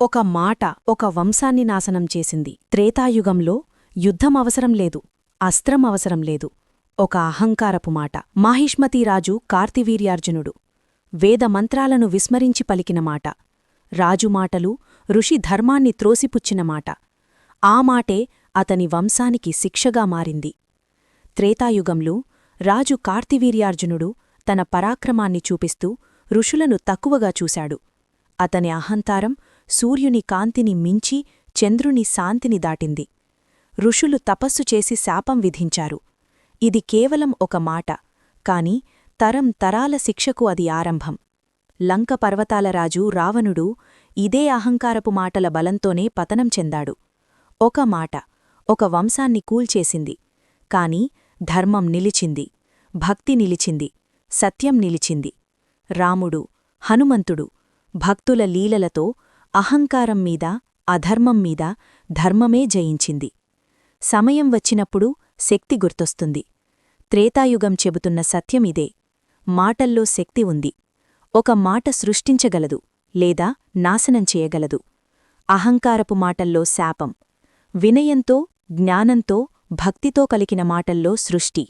ఒక మాట ఒక వంశాన్ని నాశనం చేసింది. త్రేతాయుగంలో యుద్ధం అవసరం లేదు, అస్త్రం అవసరం లేదు. ఒక అహంకారపు మాట. మాహిష్మతీరాజు కార్తివీర్యార్జునుడు వేదమంత్రాలను విస్మరించి పలికిన మాట. రాజుమాటలు ఋషి ధర్మాన్ని త్రోసిపుచ్చిన మాట. ఆ మాటే అతని వంశానికి శిక్షగా మారింది. త్రేతాయుగంలో రాజు కార్తివీర్యార్జునుడు తన పరాక్రమాన్ని చూపిస్తూ ఋషులను తక్కువగా చూశాడు. అతని అహంతారం సూర్యుని కాంతిని మించి చంద్రుని శాంతిని దాటింది. ఋషులు తపస్సు చేసి శాపం విధించారు. ఇది కేవలం ఒక మాట, కాని తరం తరాల శిక్షకు అది ఆరంభం. లంక పర్వతాల రాజు రావణుడు ఇదే అహంకారపు మాటల బలంతోనే పతనం చెందాడు. ఒక మాట ఒక వంశాన్ని కూల్చేసింది. కాని ధర్మం నిలిచింది, భక్తి నిలిచింది, సత్యం నిలిచింది. రాముడు, హనుమంతుడు భక్తుల లీలలతో అహంకారం మీద, అధర్మం మీద ధర్మమే జయించింది. సమయం వచ్చినప్పుడు శక్తి గుర్తొస్తుంది. త్రేతాయుగం చెబుతున్న సత్యమిదే. మాటల్లో శక్తి ఉంది. ఒక మాట సృష్టించగలదు, లేదా నాశనం చేయగలదు. అహంకారపు మాటల్లో శాపం, వినయంతో, జ్ఞానంతో, భక్తితో కలిగిన మాటల్లో సృష్టి.